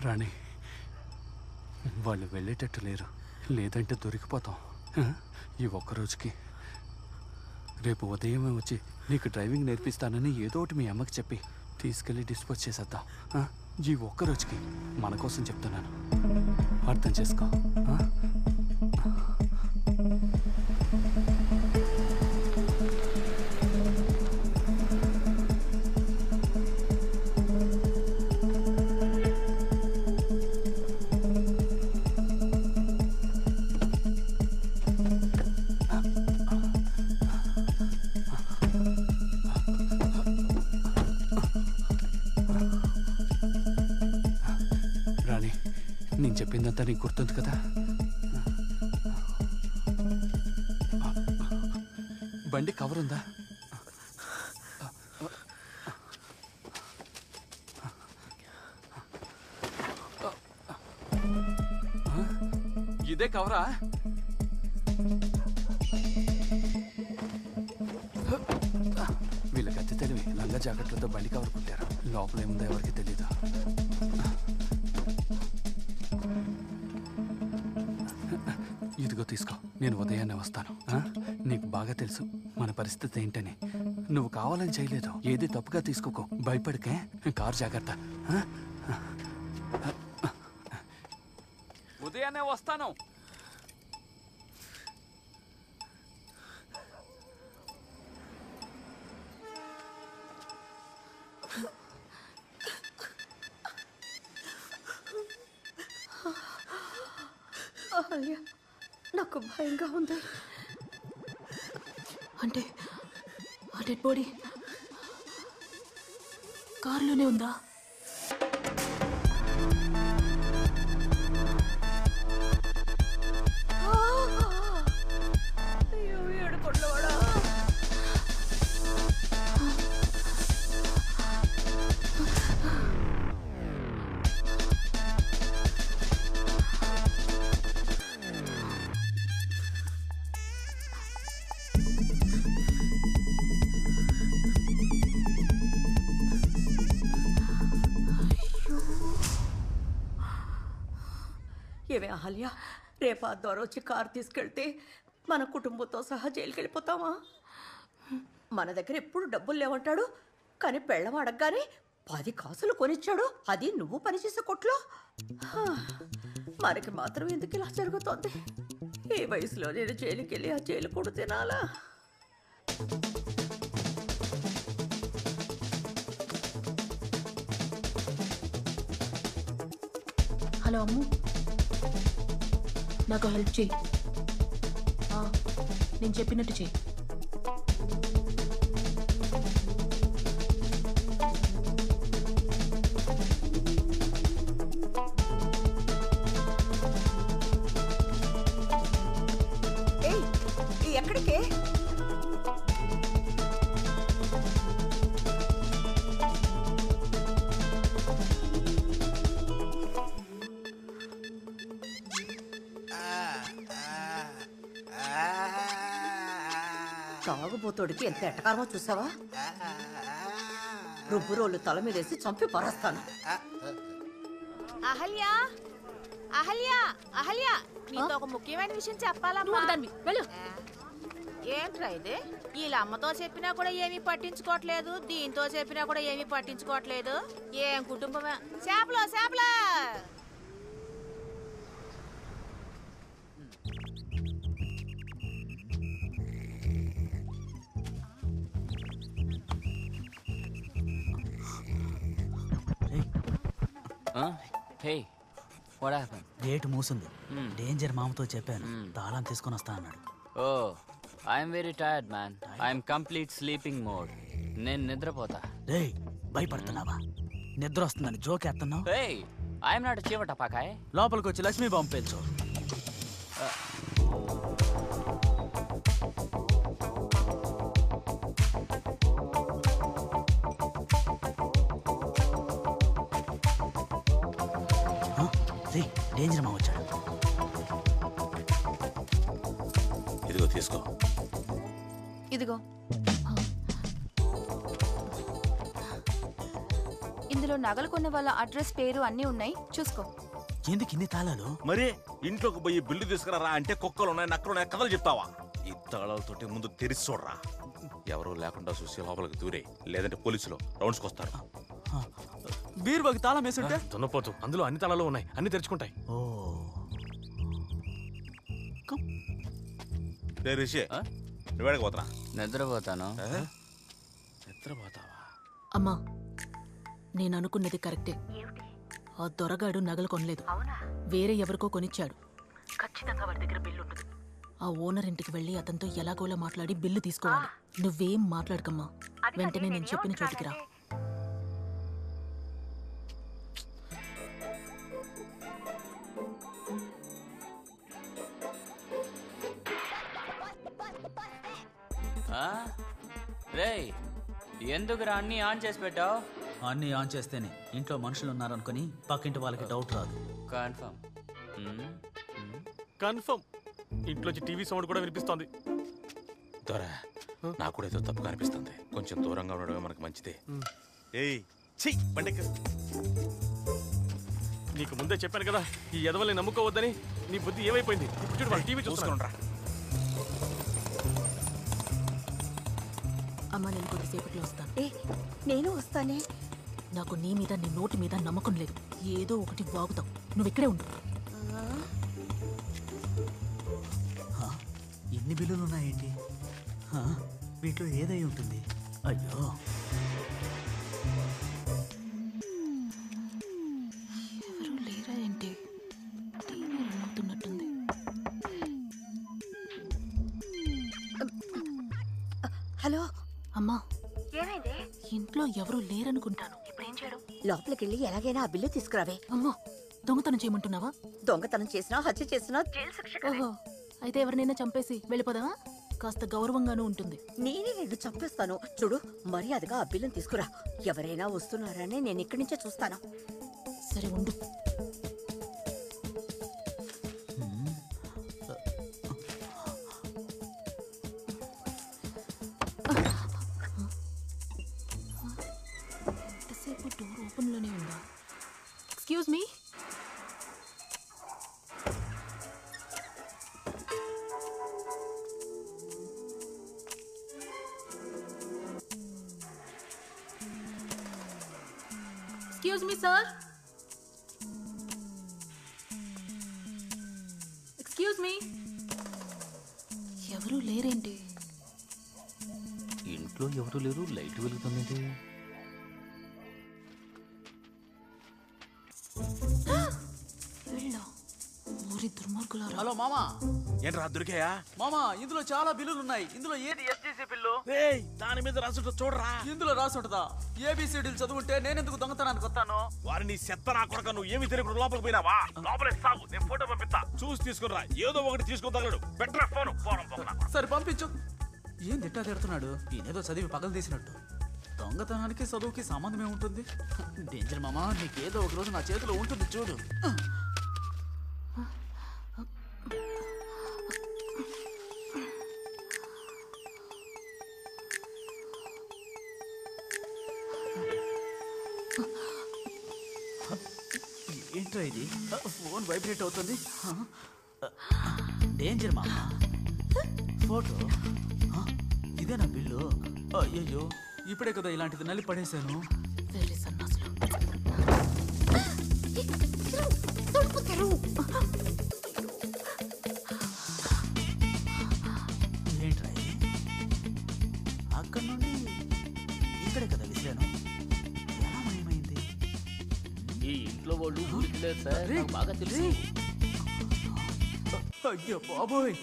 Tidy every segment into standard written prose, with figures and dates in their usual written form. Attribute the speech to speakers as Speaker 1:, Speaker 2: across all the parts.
Speaker 1: రాణి, వాళ్ళు వెళ్ళేటట్టు లేరు, లేదంటే దొరికిపోతాం. ఈ ఒక్కరోజుకి రేపు ఉదయమే వచ్చి నీకు డ్రైవింగ్ నేర్పిస్తానని ఏదో ఒకటి మీ అమ్మకి చెప్పి తీసుకెళ్ళి డిస్పోజ్ చేసేద్దాం. ఈ ఒక్కరోజుకి మన కోసం చెప్తున్నాను, అర్థం చేసుకో. నేను చెప్పిందంతా నీకు గుర్తుంది కదా? బండి కవర్ ఉందా? ఇదే కవరా? వీళ్ళకి అతి తెలివి, లంగా జాకెట్లతో బండి కవర్ కుట్టారు. లోపల ఏముందో ఎవరికి తెలీదు. ఇదిగో తీసుకో, నేను ఉదయాన్నే వస్తాను. నీకు బాగా తెలుసు మన పరిస్థితి ఏంటని. నువ్వు కావాలని చేయలేదు, ఏది తప్పుగా తీసుకోకో, భయపడికే. కారు జాగ్రత్త. ఉదయాన్నే వస్తాను.
Speaker 2: నాకు భయంగా ఉంది.
Speaker 3: అంటే ఆ డెడ్ బాడీ కారులోనే ఉందా?
Speaker 2: ఏమే అహల్య, రేపు ఆ దొర వచ్చి కారు తీసుకెళ్తే మన కుటుంబంతో సహా జైలుకి వెళ్ళిపోతామా? మన దగ్గర ఎప్పుడు డబ్బులు లేవంటాడు, కానీ పెళ్ళం అడగగానే 10 కాసులు కొనిచ్చాడు, అది నువ్వు పనిచేసే కొట్లో. మనకి మాత్రం ఎందుకు ఇలా జరుగుతోంది? ఈ వయసులో నేను జైలుకి వెళ్ళి ఆ జైలు కూడా తినాలా?
Speaker 3: హలో అమ్ము, నాకు హెల్ప్ చేయి. నేను చెప్పినట్టు చెయ్యి.
Speaker 2: ఎక్కడికే? తాగుబోతోడికి ఎంత ఎట్టకారమో చూసావా? రుబ్బురోళ్ళు తల మీదేసి చంపి పరేస్తాను.
Speaker 4: అహల్య, అహల్య, అహల్య, నీతో ఒక ముఖ్యమైన విషయం చెప్పాలమ్మా.
Speaker 3: వెళ్ళు.
Speaker 4: ఏంట్రా ఇది? వీళ్ళ అమ్మతో చెప్పినా కూడా ఏమీ పట్టించుకోవట్లేదు, దీంతో చెప్పినా కూడా ఏమీ పట్టించుకోవట్లేదు. ఏం కుటుంబమే. చేపలు చేపలు.
Speaker 5: గేట్ మూసింది. డేంజర్ మామతో చెప్పాను, తాళం తీసుకొని వస్తా అన్నాడు.
Speaker 6: Oh, I'm very tired man. I'm complete sleeping mode. నేను నిద్రపోతా.
Speaker 5: రేయ్, భయపడుతున్నావా? నిద్ర వస్తుందని జోకేస్తున్నావు.
Speaker 6: I'm not చీవట పాకాయ్.
Speaker 5: లోపలికి వచ్చి లక్ష్మీ బాంబు పేల్చు. డేంజర్ మా వచ్చాడు.
Speaker 7: ఇదిగో తీసుకో.
Speaker 3: ఇదిగో
Speaker 8: ఇందులో నగలు కొన్న వాళ్ళ అడ్రస్ పేరు అన్నీ ఉన్నాయి, చూసుకో.
Speaker 5: ఎందుకు ఇన్ని తాళాలు?
Speaker 7: మరి ఇంట్లోకి పోయి బిల్లు తీసుకురా అంటే కుక్కలు ఉన్నాయి, నక్కలు ఉన్నాయి, కథలు చెప్తావా? ఈ తాళాలతోటి ముందు తెరిచి చూడరా. ఎవరూ లేకుండా చూసి లోపలికి దూరే, లేదంటే పోలీసులు రౌండ్స్కి వస్తారు.
Speaker 5: బీరువాకి తాళం వేసుంటే
Speaker 9: దున్నపోతు, అందులో అన్ని తాళాలు ఉన్నాయి, అన్ని తెరుచుకుంటాయి.
Speaker 5: ఓ
Speaker 7: రే రిషి, నువ్వేడికి పోతున్నా?
Speaker 6: నిద్రపోతాను.
Speaker 7: నిద్రపోతావా?
Speaker 3: అమ్మా, నేను అనుకున్నది కరెక్టే. ఆ దొరగాడు నగలు కొనలేదు, వేరే ఎవరికో కొనిచ్చాడు. ఖచ్చితంగా వాడి దగ్గర బిల్లు ఉంటుంది. ఆ ఓనర్ ఇంటికి వెళ్ళి అతనితో ఎలాగోలా మాట్లాడి బిల్లు తీసుకోవాలి. నువ్వేం మాట్లాడకమ్మా, వెంటనే నేను చెప్పిన చోటికి రా.
Speaker 6: రేయ్, ఎందుకురా అన్ని ఆన్ చేసి పెట్టావు?
Speaker 5: అన్నీ ఆన్ చేస్తేనే ఇంట్లో మనుషులు ఉన్నారనుకుని పక్కింటి వాళ్ళకి డౌట్ రాదు.
Speaker 6: కన్ఫర్మ్.
Speaker 9: కన్ఫర్మ్. ఇంట్లోంచి టీవీ సౌండ్ కూడా వినిపిస్తోంది.
Speaker 7: దొర, నాకు కూడా ఏదో తప్పుగా అనిపిస్తుంది. కొంచెం దూరంగా ఉండడమే మనకు మంచిదే. ఏయ్ చెయ్ బండికి.
Speaker 9: నీకు ముందే చెప్పాను కదా ఈ ఎదవల్ని నమ్ముకోవద్దని. నీ బుద్ధి ఏమైపోయింది? ఇప్పుడు చూడు, వాళ్ళు టీవీ చూసుకుని.
Speaker 3: అమ్మా, నేను కొద్దిసేపట్లో వస్తాను.
Speaker 2: నేను వస్తానే.
Speaker 3: నాకు నీ మీద నీ నోటి మీద నమ్మకం లేదు. ఏదో ఒకటి వాగుతావు. నువ్వు ఇక్కడే ఉండు.
Speaker 5: ఎన్ని బిల్లులు ఉన్నాయండి? వీటిలో ఏదై ఉంటుంది? అయ్యో,
Speaker 3: ఎవరు లేరా ఏంటి? TV run అవుతున్నట్టుంది.
Speaker 2: హలో
Speaker 3: అమ్మా, ఇంట్లో ఎవరు లేరనుకుంటాను. ఇప్పుడు ఏం చేయడం?
Speaker 2: లోపలికెళ్ళి ఎలాగైనా ఆ బిల్లు తీసుకురావే.
Speaker 3: అమ్మో, దొంగతనం చేయమంటున్నావా?
Speaker 2: దొంగతనం చేసినా, హత్య చేసినా జైలు శిక్ష.
Speaker 3: ఓహో, అయితే ఎవరినైనా చంపేసి వెళ్ళిపోదావా? కాస్త గౌరవంగానూ ఉంటుంది.
Speaker 2: నేనే నిన్ను చంపేస్తాను. చూడు, మర్యాదగా ఆ బిల్లును తీసుకురా. ఎవరైనా వస్తున్నారని నేను ఇక్కడి నుంచే చూస్తాను.
Speaker 3: సరే ఉండు. ఎంతసేపు డోర్ ఓపెన్లోనే ఉందా? Excuse me. Excuse me, sir. Excuse me. ఎవరు లేరేంటి?
Speaker 6: ఇంట్లో ఎవరు లేరు, లైట్ వెలుగుతుంది.
Speaker 3: వీళ్ళా? ఊరి దుర్మార్గులారా.
Speaker 5: హలో మామా.
Speaker 7: ఏంట్రా దొరికాయా?
Speaker 5: మామా, ఇందులో చాలా బిల్లులు ఉన్నాయి. ఇందులో ఏది ఎస్టీసీ బిల్లు?
Speaker 7: దాని మీద రాసుంటో చూడరా.
Speaker 5: ఇందులో రాసుంటదా? ఏబిసిడీలు చదువుంటే నేనెందుకు దొంగతనానికి వస్తాను?
Speaker 7: వారిని చెత్త నా కొడక, నువ్వు ఏమి తెలియకుండా లోపలికి పోయినావా? లోపలే సాగు, నేను ఫోటో పంపిస్తా, చూసి తీసుకురా. ఏదో ఒకటి తీసుకొని తగలడు. Better phone పోరం.
Speaker 5: సరే పంపించు. ఏం తిట్టా తిడుతున్నాడు? ఈయనేదో చదివి పగలు తీసినట్టు. దొంగతనానికి చదువుకి సంబంధం ఏముంటుంది? డేంజర్ మామా, నీకేదో ఒక రోజు నా చేతిలో ఉంటుంది చూడు. ఏంట్రా ఇది? ఫోన్ వైబ్రేట్ అవుతుంది. డేంజర్ మామా. ఫోటో ఇదేనా బిల్లు? అయ్యయ్యో, ఇప్పుడే కదా ఇలాంటిది నల్లి పడేశాను.
Speaker 3: వెరీ సన్నాసులు.
Speaker 5: ఏంట్రా ఇది? అక్కడి నుండి ఇక్కడే కదా విసిరాను. ఎలా మయమైంది?
Speaker 6: ఈ ఇంట్లో వాళ్ళు ఊరికి లేదు సార్, నాకు బాగా తెలుసు.
Speaker 5: అయ్యో బాబోయ్,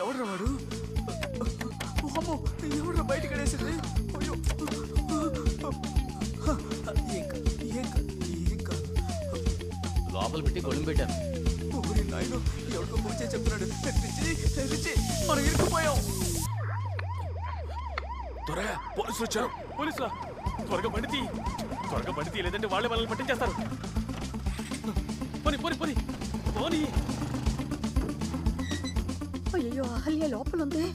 Speaker 5: ఎవడ్రా వాడు? అమ్మో, ఎవడ్రా బయటికి పడేసింది? అయ్యో, ఏం కాదు.
Speaker 6: లోపల పెట్టి గొడుగు పెట్టాను.
Speaker 5: ఓరి నాయనో, ఎవరికో ఫోన్ చేసి చెప్తున్నాడు. రిచి, మనం ఇరుక్కుపోయాం.
Speaker 7: త్వరగా పోలీసులు వచ్చారు.
Speaker 9: పోలీసులా? త్వరగా బండి తీ, త్వరగా బండి తీ, లేదంటే వాళ్ళే మనల్ని పట్టించేస్తారు. పోనీ పోనీ పోనీ పోనీ.
Speaker 2: అయ్యో, అహల్య లోపల ఉంది.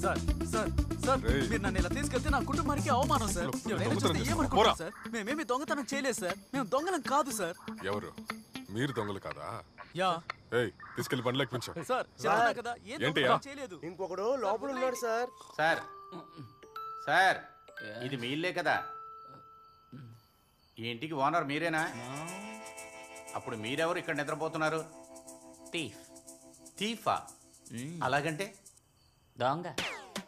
Speaker 5: సార్ సార్ సార్ మీరు నన్ను ఇలా తీసుకెళ్తే నా కుటుంబానికి అవమానం సార్. ఎవరైనా చూస్తే ఏమనుకుంటారు సార్? మేమేమి దొంగతనం చేయలేదు సార్. మేము దొంగలం కాదు సార్.
Speaker 10: ఎవరు మీరు దొంగలు కాదా?
Speaker 5: యా
Speaker 10: ఏయ్ తీసుకెళ్లి బండిలోకి పెంచు.
Speaker 5: సార్ చెప్తున్నా కదా ఏ
Speaker 10: ఏంటయ్యా?
Speaker 5: దొంగతనం చేయలేదు.
Speaker 11: ఇంకొకడు లోపల ఉన్నాడు సార్.
Speaker 12: సార్ సార్ ఇది మీ ఇల్లే కదా? ఈ ఇంటికి ఓనర్ మీరేనా? అప్పుడు మీరెవరు ఇక్కడ నిద్రపోతున్నారు?
Speaker 6: థీఫ్.
Speaker 12: థీఫా? అలాగంటే
Speaker 6: దొంగ.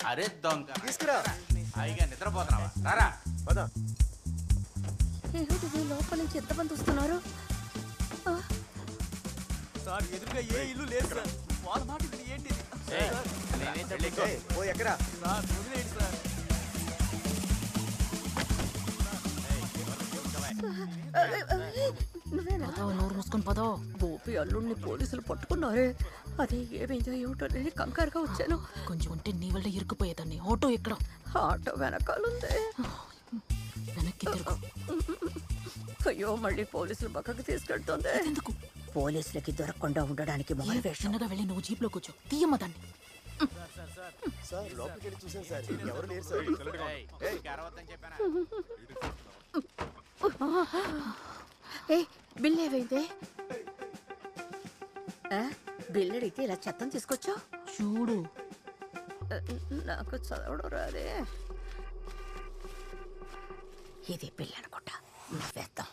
Speaker 12: అరే దొంగ
Speaker 11: తీసుకురా.
Speaker 12: హాయిగా నిద్రపోతున్నావా? రారా.
Speaker 11: పద.
Speaker 2: ఏమిటిది లోపల నుంచి ఎంతమంది వస్తున్నారు?
Speaker 5: సార్ ఎదురుగా ఏ ఇల్లు లేదు సార్. వాళ్ళ మాట విని ఏంటిది?
Speaker 11: ఓ ఎక్కడా
Speaker 5: సార్ వదిలేయండి సార్.
Speaker 2: నువ్వేనా?
Speaker 3: పదవ నోరు మూసుకొని పదవ.
Speaker 2: గోపి అల్లుడిని పోలీసులు పట్టుకున్నారే. అదే ఏమైందో ఏమిటో నేను కంగారుగా వచ్చాను.
Speaker 3: కొంచెం ఉంటే నీ వల్ల ఇరుక్కుపోయేదాన్ని. ఆటో ఎక్కడ?
Speaker 2: ఆటో వెనకాలుంది.
Speaker 3: వెనక్కి తిరుగు.
Speaker 2: అయ్యో మళ్ళీ పోలీసులు పక్కకు తీసుకెళ్తుంది.
Speaker 3: ఎందుకు?
Speaker 2: పోలీసులకి దొరకకుండా ఉండడానికి మొదలు వేషం.
Speaker 3: చిన్నగా వెళ్ళి నువ్వు జీప్లో కూర్చో. తీయమ్మ దాన్ని.
Speaker 11: సార్ లోపలికి వెళ్ళి చూసాను సార్. ఎవరు లేరు సార్.
Speaker 2: ఏ బిల్ ఏవైంది? బిల్ అడిగితే ఇలా చెత్తం తీసుకొచ్చా?
Speaker 3: చూడు.
Speaker 2: నాకు చదవడం రాదే. ఇది బిల్ అనుకుంటా. వేద్దాం.